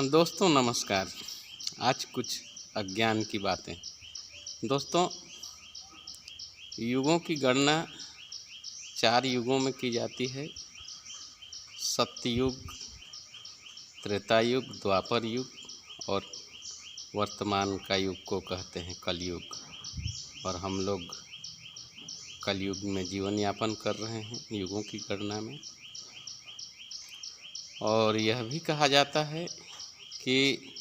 दोस्तों नमस्कार। आज कुछ अज्ञान की बातें। दोस्तों, युगों की गणना 4 युगों में की जाती है। सत्ययुग, त्रेता युग, द्वापर युग और वर्तमान का युग को कहते हैं कलयुग। और हम लोग कलयुग में जीवन यापन कर रहे हैं युगों की गणना में। और यह भी कहा जाता है कि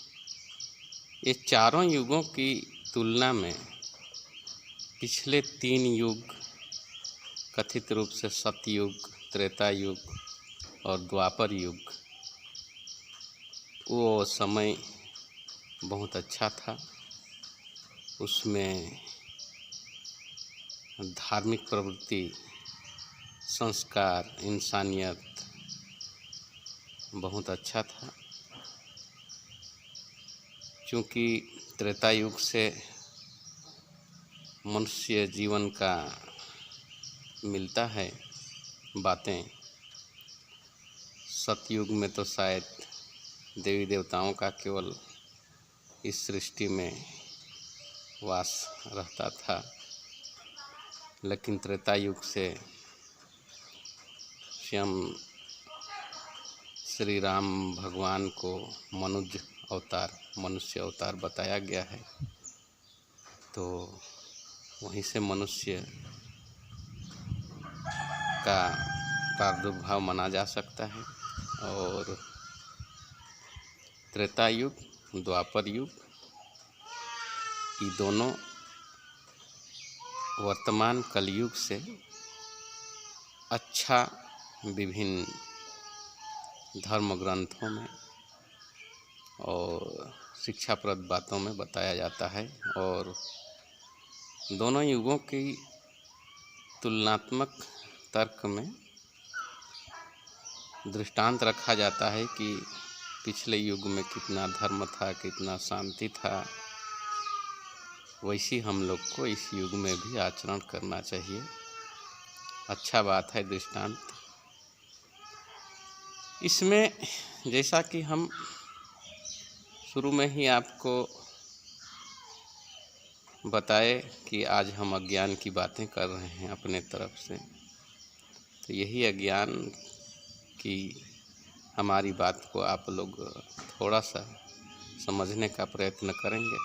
ये चारों युगों की तुलना में पिछले 3 युग, कथित रूप से सतयुग, त्रेता युग और द्वापर युग, वो समय बहुत अच्छा था। उसमें धार्मिक प्रवृत्ति, संस्कार, इंसानियत बहुत अच्छा था। क्योंकि त्रेता युग से मनुष्य जीवन का मिलता है बातें। सतयुग में तो शायद देवी देवताओं का केवल इस सृष्टि में वास रहता था, लेकिन त्रेता युग से स्वयं श्री राम भगवान को मनुष्य अवतार बताया गया है। तो वहीं से मनुष्य का प्रादुर्भाव माना जा सकता है। और त्रेता युग, द्वापर युग, ये दोनों वर्तमान कलयुग से अच्छा विभिन्न धर्म ग्रंथों में और शिक्षाप्रद बातों में बताया जाता है। और दोनों युगों की तुलनात्मक तर्क में दृष्टांत रखा जाता है कि पिछले युग में कितना धर्म था, कितना शांति था। वैसी हम लोग को इस युग में भी आचरण करना चाहिए। अच्छा बात है दृष्टांत। इसमें जैसा कि हम शुरू में ही आपको बताए कि आज हम अज्ञान की बातें कर रहे हैं अपने तरफ से, तो यही अज्ञान की हमारी बात को आप लोग थोड़ा सा समझने का प्रयत्न करेंगे।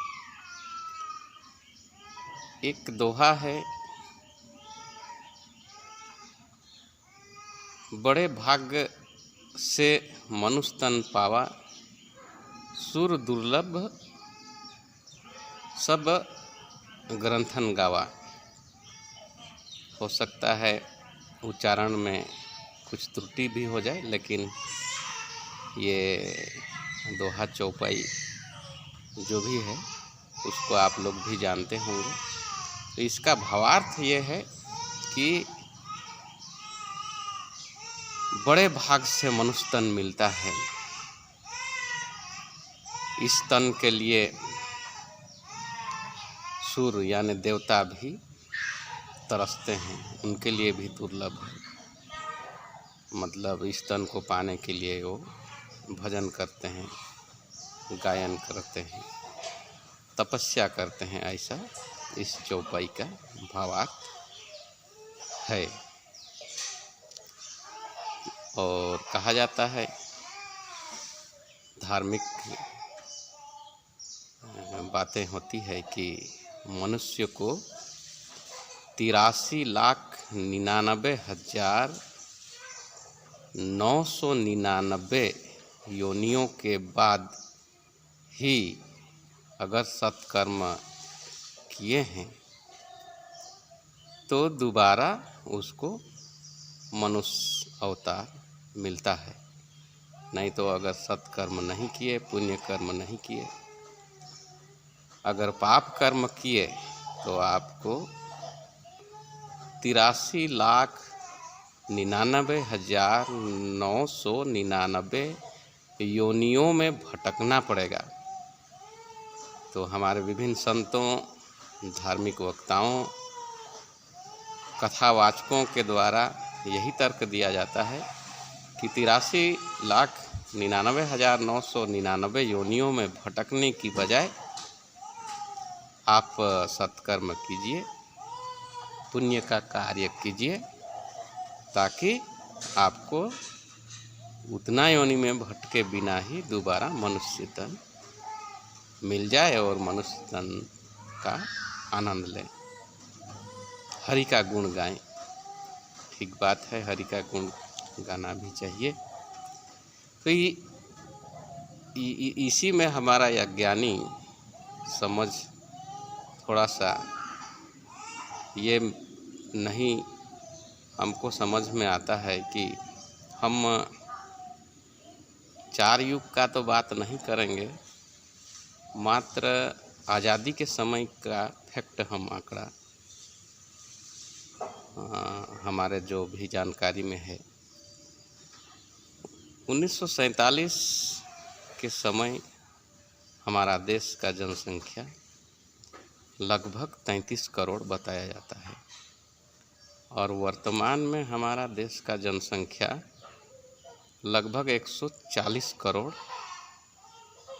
एक दोहा है, बड़े भाग्य से मनुष्य तन पावा, सुर दुर्लभ सब ग्रंथन गावा। हो सकता है उच्चारण में कुछ त्रुटि भी हो जाए, लेकिन ये दोहा चौपाई जो भी है उसको आप लोग भी जानते होंगे। तो इसका भावार्थ ये है कि बड़े भाग से मनुष्य तन मिलता है। इस तन के लिए सूर्य यानी देवता भी तरसते हैं, उनके लिए भी दुर्लभ है। मतलब इस तन को पाने के लिए वो भजन करते हैं, गायन करते हैं, तपस्या करते हैं। ऐसा इस चौपाई का भावार्थ है। और कहा जाता है, धार्मिक बातें होती है कि मनुष्य को 83,99,999 योनियों के बाद ही अगर सत्कर्म किए हैं तो दोबारा उसको मनुष्य अवतार मिलता है। नहीं तो अगर सत्कर्म नहीं किए, पुण्य कर्म नहीं किए, अगर पाप कर्म किए तो आपको 83,99,999 योनियों में भटकना पड़ेगा। तो हमारे विभिन्न संतों, धार्मिक वक्ताओं, कथावाचकों के द्वारा यही तर्क दिया जाता है कि 83 लाख 99,999 योनियों में भटकने की बजाय आप सत्कर्म कीजिए, पुण्य का कार्य कीजिए, ताकि आपको उतना योनि में भटके बिना ही दोबारा मनुष्य तन मिल जाए और मनुष्य तन का आनंद लें। हरि का गुण गाएं। ठीक बात है, हरि का गुण गाना भी चाहिए। तो इसी में हमारा अज्ञानी समझ थोड़ा सा ये नहीं हमको समझ में आता है कि हम 4 युग का तो बात नहीं करेंगे, मात्र आज़ादी के समय का फैक्ट हम आंकड़ा हमारे जो भी जानकारी में है। 1947 के समय हमारा देश का जनसंख्या लगभग 33 करोड़ बताया जाता है और वर्तमान में हमारा देश का जनसंख्या लगभग 140 करोड़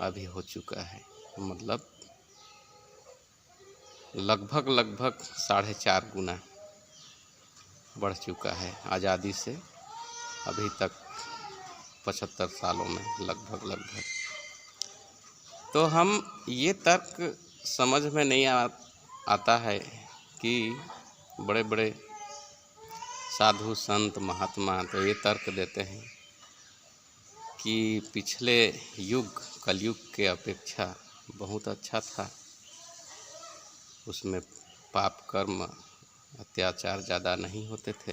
अभी हो चुका है। मतलब लगभग 4.5 गुना बढ़ चुका है आज़ादी से अभी तक 75 सालों में लगभग। तो हम ये तर्क समझ में नहीं आता है कि बड़े बड़े साधु संत महात्मा तो ये तर्क देते हैं कि पिछले युग कलयुग के अपेक्षा बहुत अच्छा था, उसमें पाप कर्म अत्याचार ज़्यादा नहीं होते थे,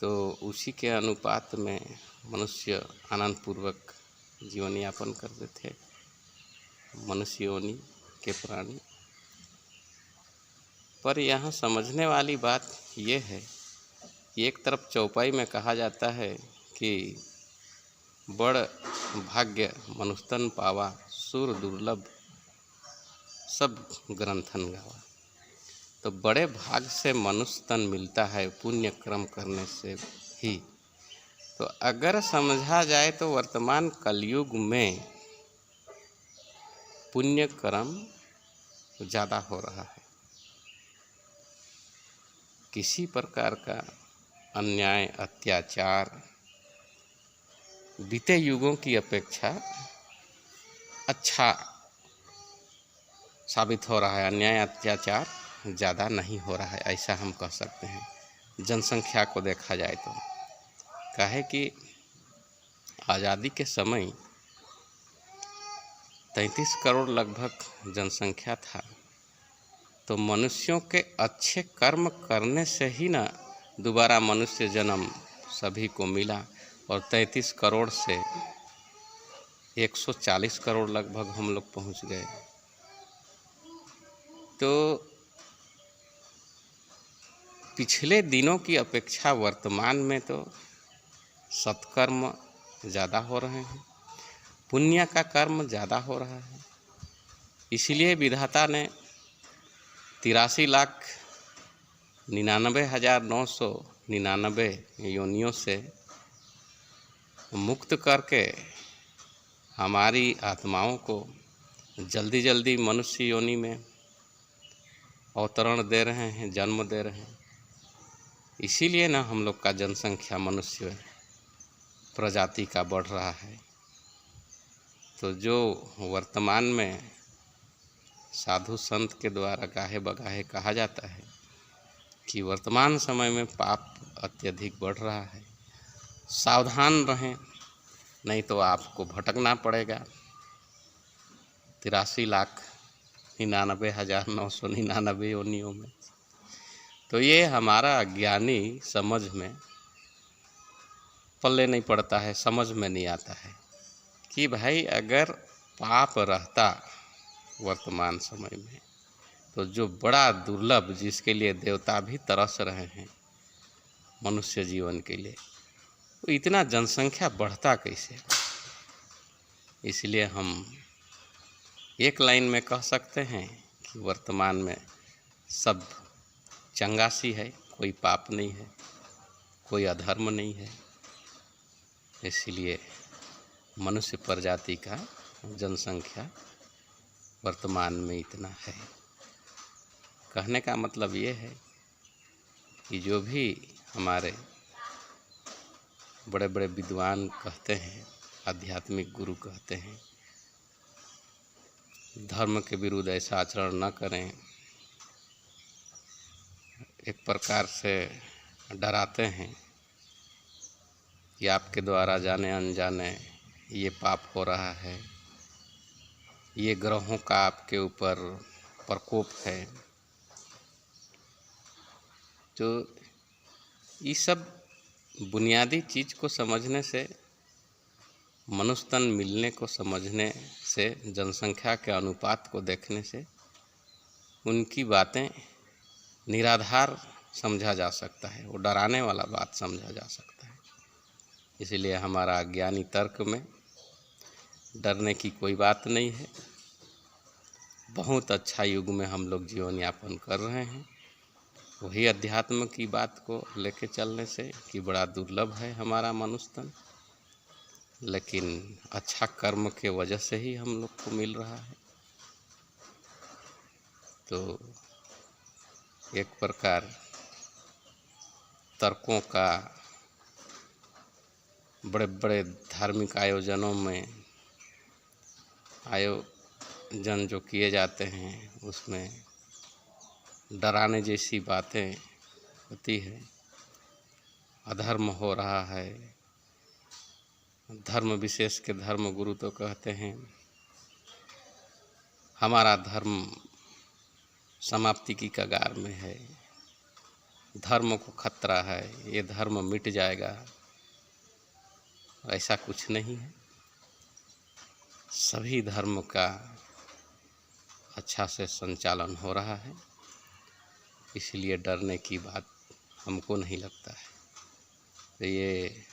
तो उसी के अनुपात में मनुष्य आनंदपूर्वक जीवन यापन करते थे, मनुष्य योनि के प्राणी। पर यहाँ समझने वाली बात ये है कि एक तरफ चौपाई में कहा जाता है कि बड़ भाग्य मनुस्तन पावा, सुर दुर्लभ सब ग्रंथन गावा। तो बड़े भाग से मनुष्य तन मिलता है पुण्य कर्म करने से ही। तो अगर समझा जाए तो वर्तमान कलयुग में पुण्य कर्म ज़्यादा हो रहा है, किसी प्रकार का अन्याय अत्याचार बीते युगों की अपेक्षा अच्छा साबित हो रहा है। अन्याय अत्याचार ज़्यादा नहीं हो रहा है, ऐसा हम कह सकते हैं जनसंख्या को देखा जाए तो। काहे कि आज़ादी के समय 33 करोड़ लगभग जनसंख्या था, तो मनुष्यों के अच्छे कर्म करने से ही ना दोबारा मनुष्य जन्म सभी को मिला और 33 करोड़ से 140 करोड़ लगभग हम लोग पहुंच गए। तो पिछले दिनों की अपेक्षा वर्तमान में तो सत्कर्म ज़्यादा हो रहे हैं, पुण्य का कर्म ज़्यादा हो रहा है। इसलिए विधाता ने 83,99,999 योनियों से मुक्त करके हमारी आत्माओं को जल्दी जल्दी मनुष्य योनि में अवतरण दे रहे हैं, जन्म दे रहे हैं। इसीलिए ना हम लोग का जनसंख्या मनुष्य प्रजाति का बढ़ रहा है। तो जो वर्तमान में साधु संत के द्वारा गाहे बगाहे कहा जाता है कि वर्तमान समय में पाप अत्यधिक बढ़ रहा है, सावधान रहें नहीं तो आपको भटकना पड़ेगा 83,99,999 योनियों में। तो ये हमारा अज्ञानी समझ में पल्ले नहीं पड़ता है, समझ में नहीं आता है कि भाई अगर पाप रहता वर्तमान समय में तो जो बड़ा दुर्लभ जिसके लिए देवता भी तरस रहे हैं मनुष्य जीवन के लिए, तो इतना जनसंख्या बढ़ता कैसे। इसलिए हम एक लाइन में कह सकते हैं कि वर्तमान में सब चंगासी है, कोई पाप नहीं है, कोई अधर्म नहीं है। इसलिए मनुष्य प्रजाति का जनसंख्या वर्तमान में इतना है। कहने का मतलब ये है कि जो भी हमारे बड़े बड़े विद्वान कहते हैं, आध्यात्मिक गुरु कहते हैं, धर्म के विरुद्ध ऐसा आचरण न करें, एक प्रकार से डराते हैं कि आपके द्वारा जाने अनजाने ये पाप हो रहा है, ये ग्रहों का आपके ऊपर प्रकोप है। तो ये सब बुनियादी चीज़ को समझने से, मनुष्य तन मिलने को समझने से, जनसंख्या के अनुपात को देखने से उनकी बातें निराधार समझा जा सकता है, वो डराने वाला बात समझा जा सकता है। इसलिए हमारा अज्ञानी तर्क में डरने की कोई बात नहीं है। बहुत अच्छा युग में हम लोग जीवन यापन कर रहे हैं। वही अध्यात्म की बात को लेके चलने से कि बड़ा दुर्लभ है हमारा मनुष्य तन, लेकिन अच्छा कर्म के वजह से ही हम लोग को मिल रहा है। तो एक प्रकार तर्कों का बड़े बड़े धार्मिक आयोजनों में आयोजन जो किए जाते हैं उसमें डराने जैसी बातें होती है। अधर्म हो रहा है, धर्म विशेष के धर्म गुरु तो कहते हैं हमारा धर्म समाप्ति की कगार में है, धर्म को खतरा है, ये धर्म मिट जाएगा। ऐसा कुछ नहीं है। सभी धर्म का अच्छा से संचालन हो रहा है, इसलिए डरने की बात हमको नहीं लगता है। तो ये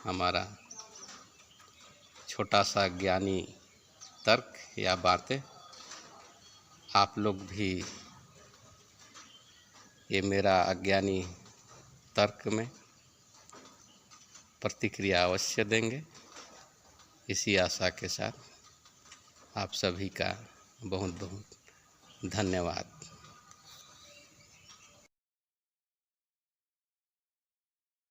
हमारा छोटा सा ज्ञानी तर्क या बातें, आप लोग भी ये मेरा अज्ञानी तर्क में प्रतिक्रिया अवश्य देंगे। इसी आशा के साथ आप सभी का बहुत बहुत धन्यवाद।